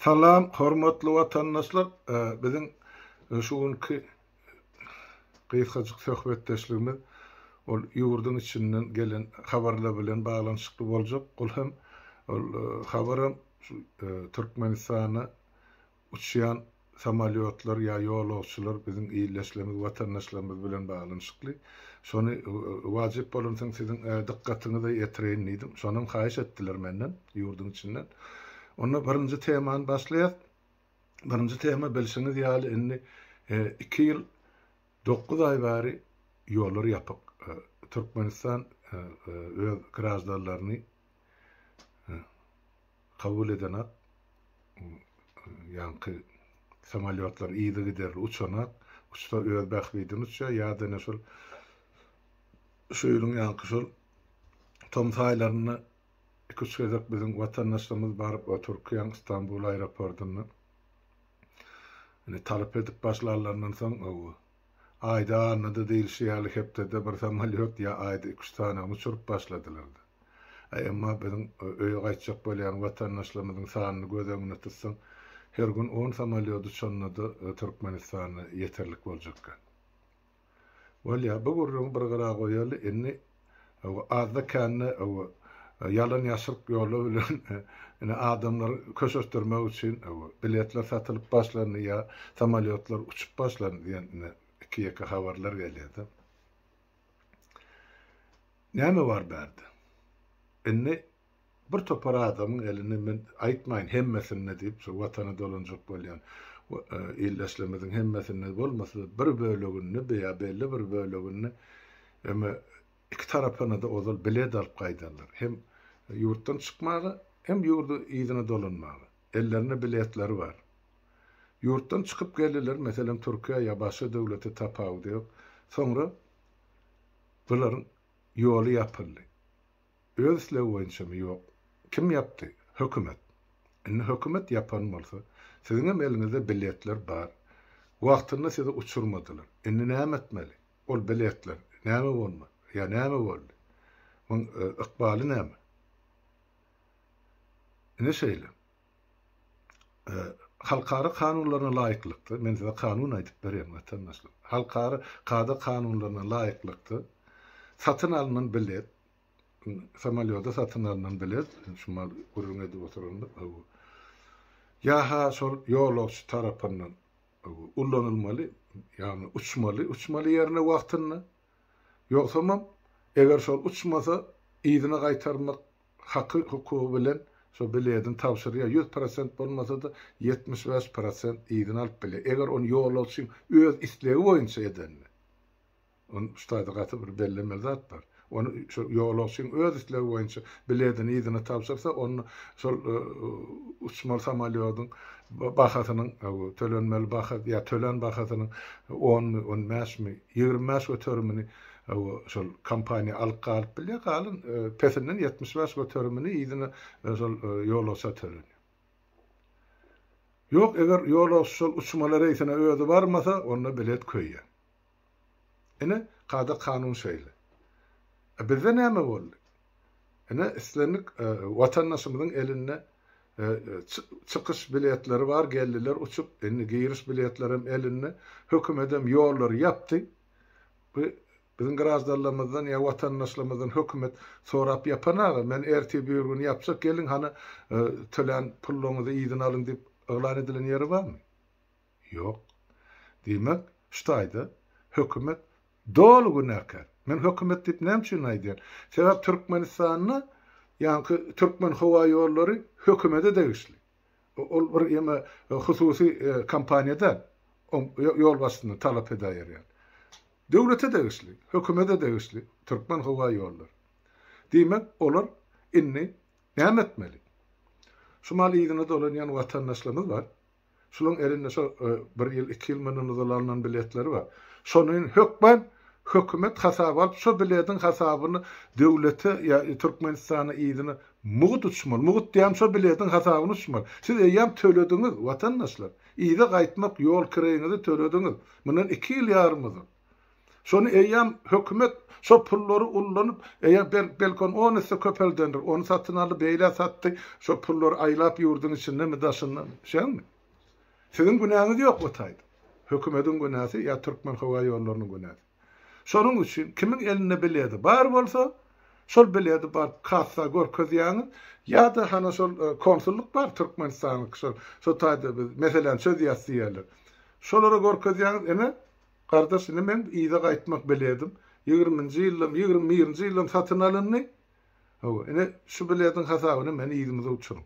Salam, hormatly watandaşlar. Bizim şu günkü gysgaçyk söhbetdeşligimiz ol ýurdun içinden gelen habarlar bilen baglanyşykly boljak. Ol hem habarym Türkmenistana uçýan samalyotlar ýa ýolagçylar bizim iýleşlerimiz, watandaşlarymyz bilen baglanyşykly. Şonu wajyp bolansyň siziň dikkatyňyzy ýetireýin diýdim. Şonum haýyş etdiler menden ýurdun içinden. Onu birinci teman başlayat. Birinci tema bilşiniz ýaly inni 2 ýyl 9 ay bäri ýollar ýapyk. Türkmenistan öz garaşdarlaryny kabul edenak ýa-ni samalyotlar iýdi gider uçanak, uçsa öz bäxtidin uçsa ýa-da näşol şeýlüň ýa-ni şol tomsaýlaryny Küçükdek bizim vatandaşlarımız barıp o Türkiye'nin İstanbul aeroportundan talep edip başlarlarından son ayda anladı değil şeyali hepte de bir samalyot ya ayda 2 tane uçurup başladılar da. Ama bizim öyle gaytçak böyle vatandaşlarımızın sağını göz önüne tutsan her gün 10 samalyot uçanına da Türkmenistan'a yeterlik olacak. Valla bu gurrun bir gara koyalı inni azda kendine yalan ýaşyryk ýolu bilen adamlar köşöstürmek üçin biletler satılıp başlandy ýa samalyotlar uçup başlandy diýen iki ýaka habarlar gelýärdi. Näme bar berdi? Inni bir topar adamyň elini men aýtmaýyn hemmesini diýip şu watana dolanjak bolýan ýyllaşlamadyň hemmesini bolmasa bir bölegini ýa belli bir bölegini iki tarapına da ozal bilet alıp gaýdarlar. Hem yurtdan çıkmagy, hem yurdu ýygyna dolanmagy. Ellerine biletleri var. Yurtdan çıkıp gelirler, mesela Türkiye ýa başga döwlete tapaw diýip, sonra buların ýoly ýapyldy. Öz islew boýunça ýok. Kim yapdy? Hökümet. Indi hökümet yapan bolsa, siziň elinizde biletler bar. Wagtynda sizi uçurmadylar. Indi näme etmeli? Ol biletler näme bolmaly? Ya näme boldy? Mun ykbaly näme? Ne şeýle? Halkara kanunlaryna laýyklykdy. Men size kanun aýdyp berýän watandaşlar. Halkara kada kanunlaryna laýyklykdy. Satyn alynan bilet, samalyotda satyn alynan bilet, şumal gurrun edip oturanda, ýa-ha şol ýolagçy tarapyndan ullanylmaly, ýa-ni uçmaly ýerine wagtyna. Ýoksa eger şol uçmasa ýygyna gaýtarmak hukuky bilen şo biletin tapşyrýar 100% bolmasa da 75% ýygyna alyp bile. Eger onu ýolagçy öz isleги boýunça edenler. On ştaýda gaty bir bellemeli zat bar. Onu şo ýolagçy öz isleги boýunça biletin ýygyna tapşyrsa onu şol uçmaly samalyotyň bahatynyň tölenmeli bahat ýa tölen bahatynyň 10-15 20 götürmini şol kampanya alyp bile galyn pesinden 75 götürmini ýygyna şol ýolagça tölen. Yok eger ýolagça şol uçmalara ýetene öýde barmasa onda bilet köýýär. Ene kada kanun şeýle. Bizde näme boldy? Ene islendik watandaşymyzyň elinde çıkış biletleri var, geldiler uçup, giriş biletleri hem elinde, hükümetem yolları yaptı. Bizim garaşdarlarymyzdan ya watandaşlarymyzdan hökümet sorap yapanaga, men erti bir gün yapsak gelin hani tölen pulluňyzy ýygyna alyn diýip elan edilen ýeri barmy? Ýok. Demek ştaýda hökümet dolu günäkär. Men hökümet diýip näme üçin aýdýar? Sebäp Türkmenistanyň ýa-ni Türkmen hawa ýollary hökümete degişli. Ol bir ýeme hususy kampaniýada ýol başyny talap edýär ýa. Döwlete degişli, hökümete degişli Türkmen hawa ýollary. Demek olar inni näme etmeli? Şumal ýygyna dolanýan watandaşlarymyz bar. Şolaryň elinde şo 1 ýyl 2 ýyl menen dolarlanan biletleri bar. Şonuň hökümet hasap alıp şo biletin hasabyny döwlete ýa Türkmenistana ýygyna mugut uçmaly. Mugut diýen şo biletin hasabyny uçmaly. Siz ýam tölediňiz watandaşlar. Ýygy gaýtmak ýol kireýiňizi tölediňiz. Munan 2 ýyl ýarymyzy. Şonu eýýäm hökümet şo pullary ullanıp belkon 10 ise köpeldendir. Onu satyn alyp beýle satdy. Şo pullary aýlap ýurdun içinde mi daşyndan? Şeňmi? Sizin günahınız ýok bu taýda. Hökümetin günahı ya Türkmen hava ýollarynyň günahı. Şonuň üçin kimin eline bilýärdi? Bar bolsa, şol bilýärdi bar kassa görkezýäňiz ya da hana şol konsulluk bar Türkmenistanyň şol taýda biz meselen söz ýazýarlar. Şolara görkezýäňiz ene kardeş ine men ýyda gaýtmak bilýärdim. 20-nji ýyldym, 21-nji ýyldym satyn alyndy. Hawa ene şu bilýärdiň hasabyny men ýydymyza uçurum.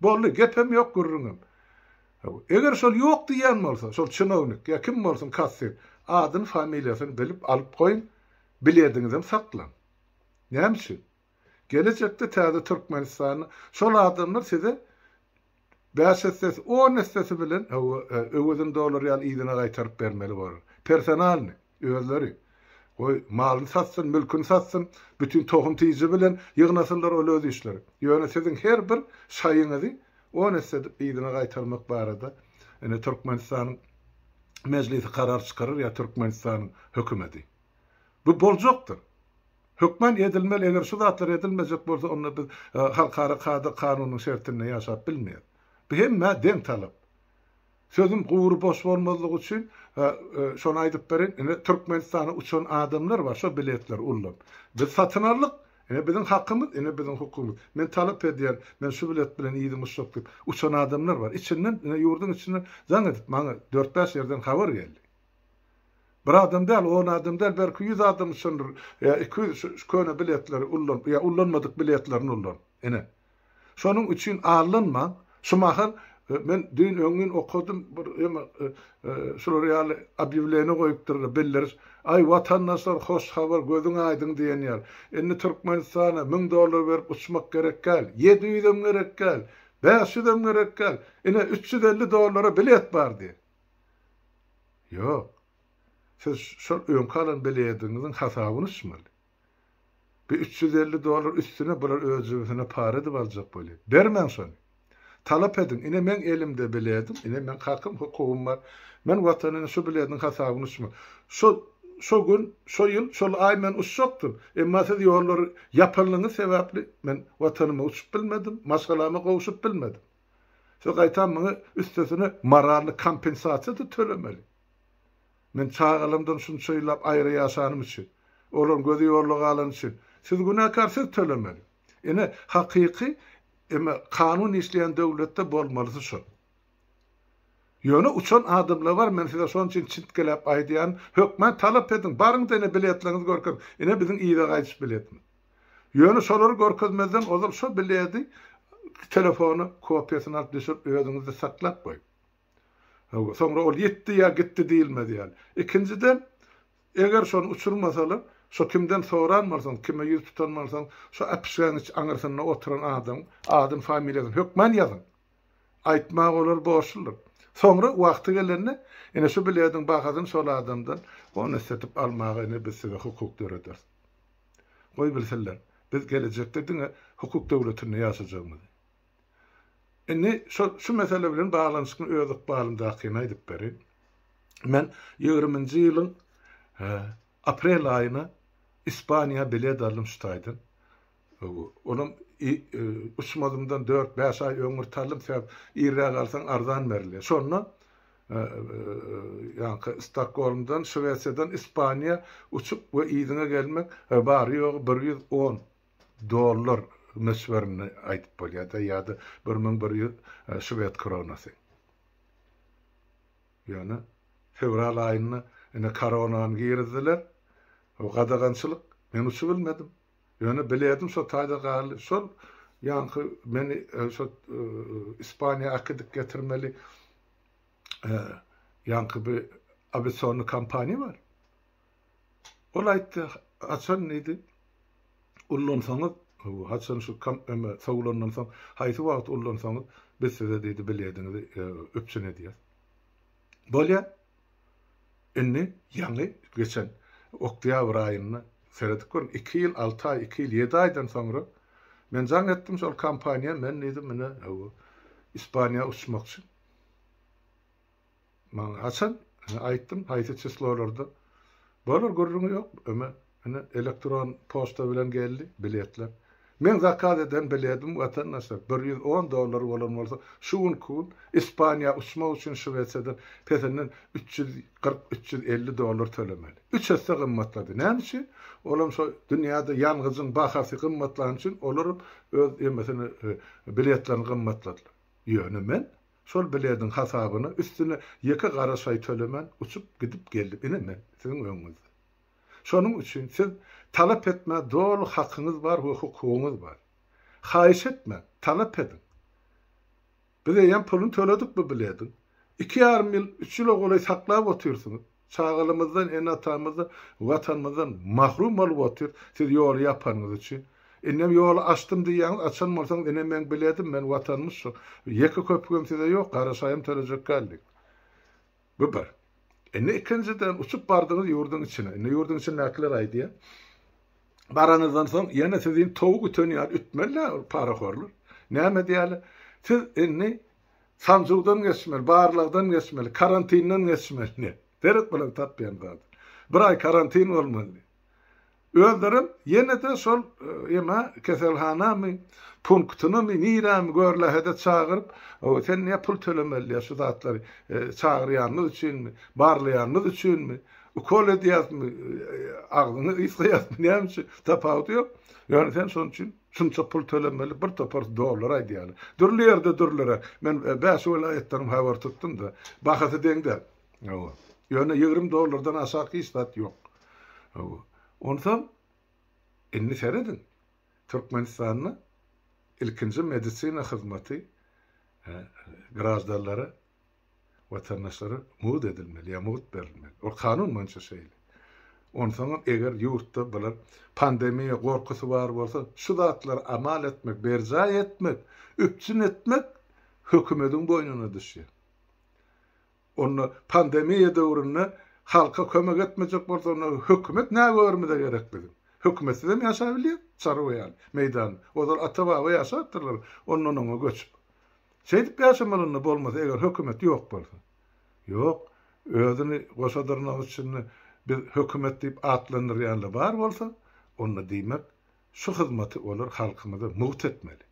Bolly gepem ýok gürrüňem. Eger şol ýok diýen bolsa, şol çynownik ya kim bolsun kasser, adyn familiýasyny bilip alyp goýun, bilýärdiňizem saklan. Näme? Gelecekde täze Türkmenistany şol adamlar size 5 ses 10 sesi bilen öwüdün dolar ýaly ýydyna gaýtaryp bermeli bolar. Personalny özleri oy malyny satsyn, mülküni satsyn, bütün tohum tiýji bilen ýygnasynlar ol öz işleri. Ýöne sizin her bir şaýyňyzy 10 sesi ýydyna gaýtarmak barada ene Türkmenistanyň meclisi karar çıkarır ya Türkmenistanyň hökümeti. Bu boljakdyr. Hükmen edilmeli, eger şu zatlar edilmejek bolsa onu biz halkara kanunyň şertine ýaşap bilmeýär. Bu hemme dem talap. Sözüm gowru boş bolmazlygy üçin şonu aýdyp berin, Türkmenistana uçan adamlar var, şo biletler ullan. Biz satyn aldyk, bizim hakkımız, bizim hukukumuz. Men talap edýär, men şu bilet bilen ýydymy şok diýip uçan adamlar var. İçinden, ýurdun içinden zaň edip maňa 4-5 ýerden habar geldi. Bir adam däl, 10 adam däl, belki 100 adam üçindir. Ya 200 köne biletleri ullan, ya ullanmadyk biletlerini ullan. Ene. Şonuň üçin alınma, şumahan men dün öňün okudum, şular ýaly abivleni goýupdyr, biller. Ay watandaşlar hoş habar gözüň aýdyň diýenýär. Indi Türkmenistana $1000 berip uçmak gerek gel, 700 gerek gel, 500 gerek gel. Ine $350 bilet bar diýär. Ýok. Siz şol öňkalan bilýärdiňiziň hasabyny tutmaly. Bir $350 üstüne bular özüne para edip aljak bolýar. Bermen şonu. Talap edin. Ine men elimde bilýärdim. Ine men hakym, hukugum var. Men watanyny şu bilýärdiň hasabyny tutmaly. Şo gün, şo ýyl, şol ay men uçjakdym. Emma siz ýollar ýapylgyny sebäpli men watanyma uçup bilmedim, maşgalama gowuşup bilmedim. Şo gaýtan maňa üstesine mararly kompensasiýa da tölemeli. Men çağalımdan şunu söylep ayrı yaşanım için. Oğlum gözü yorluğu alın için. Siz günahkarsız tölemeli. Yine hakiki kanun işleyen devlette bolmalısı şu. Yönü uçan adımlar var. Men size son için çintkelep aydiyan hükmen talep edin. Barın dene biletlerinizi görkez. Yine bizim iyi de gayış biletiniz. Yönü soruları görkezmezden o zaman şu bileti telefonu kopyasını alıp düşürüp özünüzde saklap koyun. Sonra ol yetti ya gitti diýilmedi ýaly. İkinciden eger şonu uçurmasalar, şo kimden soranmarsan, kime ýüz tutanmarsan, şo apşanyç aňyrsyna oturan adam familiýasyny hökmen ýazyn. Aýtmak olar boşulur. Sonra wagty gelende ene şu bilýärdiň bahadyň şol adamdan onu setip almagy ene biz size hukuk dörederiz. Goý bilseler, biz gelecekde diňe hukuk döwletini ýaşajagmyz. Indi şu mesele bilen bağlanışyny özük bağlymda aýdyp berin. Men 20-nji ýylyň aprel aýyna İspaniýa bilet alym şutaýdym. Onuň uçmadymdan 4-5 ay öňür talym sebäp ýerä galsaň arzan berilýär. Sonra ýa-ni Stockholmdan, Şweýçardan İspaniýa uçup we ýydyna gelmek bary ýok $110 mesverini aýdyp bolýar ya da 1100 Şweýet kronasy. Ýani fevral aýyna ene koronany girdiler. O gadagançylyk men uçup bilmedim. Ýani bilýärdim şo taýda galy. Şol ýa-ni meni şo İspaniýa akydyk getirmeli ýa-ni bir abisony kampaniýa bar. Ol aýtdy, açan neydi? Ullansaňyz haçan şu sowlandan soň haýsy wagt ullansaňyz biz size diýdi bilýärdiňiz öpçün edýär. Bolýar. Indi ýa-ni geçen oktýabr aýyna seredip görün 2 ýyl 6 ay 2 ýyl 7 aýdan soňra men jaň etdim şol kampaniýa men diýdim mene İspaniýa uçmak üçin. Men haçan aýtdym haýsy çyslarlarda Bolar görürüňi ýok, öme hani elektron posta bilen geldi biletler. Men zakat eden biledim watandaşlar $110 bolan bolsa şu gün İspanya uçmak üçin Şweýçarda pesenden $340-350 tölemeli. 3 hassa gymmatlady. Näme üçin? Olam şu dünýäde ýalgyzyň bahasy gymmatlan üçin olar öz mesela biletlerini gymmatladylar. Ýöne men şol bilediň hasabyny üstüne 2 garaşay tölemen uçup gidip geldim. Ine men siziň öňüňizde. Şonuň üçin siz talap etme, dolu hakkınız var, hukukunuz var. Haýyş etme, talap edin. Bize yan pulun töledik mi biledin? 2,5 ýyl, 3 ýyl golay saklap otursunuz. Çağalymyzdan, enatamyzdan, watanymyzdan mahrum bolup otur. Siz ýol ýaparňyz üçin. Ennem ýoly açdym diýýäňiz, açan bolsaňyz ennem men biledim, men watanymyz şu. Ýeke köpügem size ýok, garaşaýym töleje geldik. Bu bir. Enne ikinciden uçup bardyňyz ýurdun içine. Enne ýurdun içine näkler aýdy? Baranızdan soň ýene sizin towuk tönýär ütmeler paraxorlar. Näme diýäler? Siz inni sanjugdan geçmeli, barlygdan geçmeli, karantindan geçmeli. Deret bilen tapýan zat. Bir ay karantin bolmaly. Öldürüm ýene de şol ýema keselhanamy punktunu niram görlähede çağırıp o sen ne pul tölemeli şu zatlary çağırýanyz üçinmi, barlaýanyz üçinmi? Ukol edýärmi, aglyny ýyklýarmy, näme tapawut ýok. Ýöne sen şonuň üçin şunça pul tölemeli, bir topar dollar aýdýaly. Dürli ýerde dürlere. Men 5 welaýetlerimi habar tutdum da, bahasy deňde. Ýöne $20 aşağı istat ýok. Ondan inni seredin. Türkmenistanyň ilkinji medisina hyzmaty grazdallara watandaşlara mud edilmeli, ýa-mud berilmeli. O kanun mança şeýle. Ondan eger ýurtda bular pandemiýa gorkusy bar bolsa, şu zatlar amal etmek, berja etmek, üpçün etmek hökümetiň boýnuna düşýär. Onu pandemiýa döwründe halka kömek etmejek bolsa, onu hökümet näme görmede gerekli? Hökümet de ýaşabilýär, çarwýar, meýdan. Olar atabagy ýaşatdyrlar, ondan oňa göçüp. Şeýdip ýaşamalyny bolmasa, eger hökümet ýok bolsa. Ýok, özüni goşadyrnak üçin bir hökümet diýip atlanyrýanlar bar bolsa, onu diýmek, şu hyzmaty olar halkymyza mowt etmeli.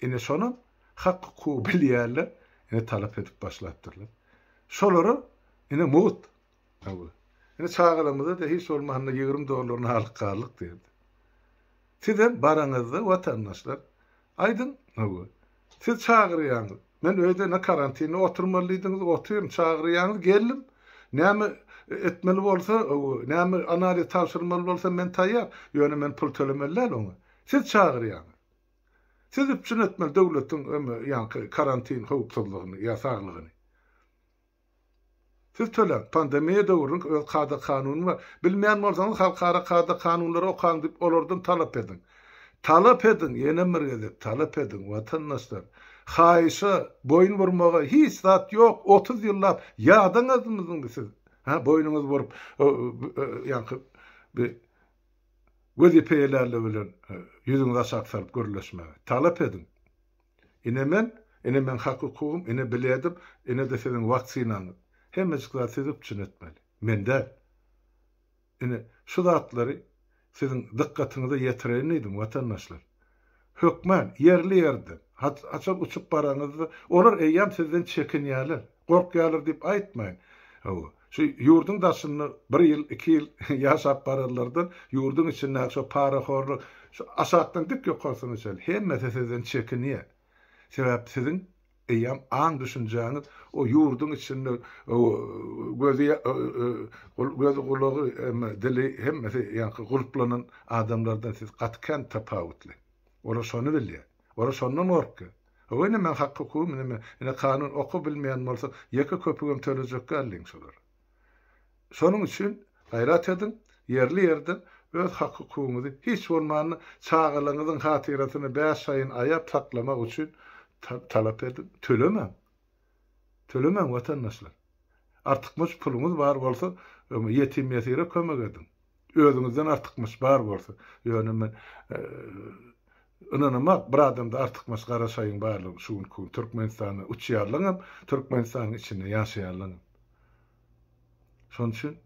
Ine şonu hak hukuk bilýärler, ine talap edip başlatdyrlar. Şolary ine mowt. Ine çağalymyza da hiç bolmaganda $20 halkalyk diýdi. Sizem baraňyzda watandaşlar aýdyn, siz çağırýaňyz. Men öýde ne karantina oturmalydyňyz, oturýym, çağırýaňyz, geldim. Näme etmeli bolsa, näme analiz tapşyrmaly bolsa men taýýar. Ýöne men pul tölemelär oňa. Siz çağırýaňyz. Siz üçin etmeli döwletiň ýa-ni karantin hukuklygyny, ýa saglygyny. Siz tölen, pandemiýa döwrüň öz kada kanuny bar. Bilmeýän bolsaňyz halkara kada kanunlary okan diýip olardan talap edin. Talap edin, ýene bir talap edin watandaşlar. Haýşa, boyun vurmaga hiç zat ýok. 30 ýyllap ýadyňyzmyň siz. Boynuňyz vurup ýa-ni bir wezipelerle bilen ýüzüňizi aşağı salyp görleşmegi. Talap edin. Ine men hak hukukum, ine biledim, ine de sizin waksinaňyz. Hemmejikler siz üçin etmeli. Mende. Ine şu zatlary sizin dikkatinize ýetirendim watandaşlar. Hökmen yerli ýerde açıp uçup baraňyzda olar eýýam sizden çekinýärler, gorkýarlar diýip aýtmaýyn. Şu ýurdun daşyny 1 ýyl, 2 ýyl ýaşap bararlardan ýurdun içinde şu paraxorlyk, şu aşakdan dik ýokarsyny şol. Hemmesi sizden çekinýär. Sebäp sizin eýýam aň düşünjäňiz o ýurdun içinde gözi gulagy dili hemmesi ýa-ni gulplanan adamlardan siz gatken tapawutly. Olar şonu bilýär. Olar şondan gorkýar. Öňe men hak hukukum, ine kanun oku bilmeýän bolsa, ýeke köpügem töleje geldiň şolar. Şonuň üçin gaýrat edin, yerli ýerde öz hak hukukyňyzy hiç bolmany çağalaryňyzyň hatyrasyny 5 aýyn aýap saklamak üçin talap edin. Tölemem watandaşlar. Artykmyş puluňyz bar bolsa, ýetim ýetire kömek edin. Özüňizden artykmyş bar bolsa, ýöne men inanamak bir adamda artykmyş garaşaýyň barlygy şu gün Türkmenistanyň uçýarlygyň, Türkmenistanyň içinde ýaşaýarlygyň. Şonuň üçin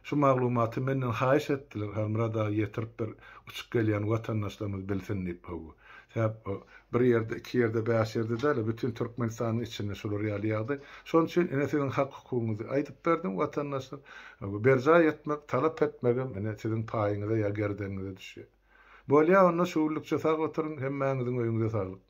şu maglumaty menden haýyş etdiler. Hamra da ýetirip bir uçup gelýän watandaşlarymyz bilsin diýip bu. Sebäp bir ýerde, iki ýerde, beş ýerde däl, bütün Türkmenistanyň içinde şolar ýaly. Şoň üçin ene sizin hak hukugyňyzy aýdyp berdim watandaşlar. Berja etmek, talap etmegem ene sizin paýyňyza ýa gerdeňize düşýär. Bolýa onda şuwlukça sag oturun, hemmäňiziň öýüňize saglyk.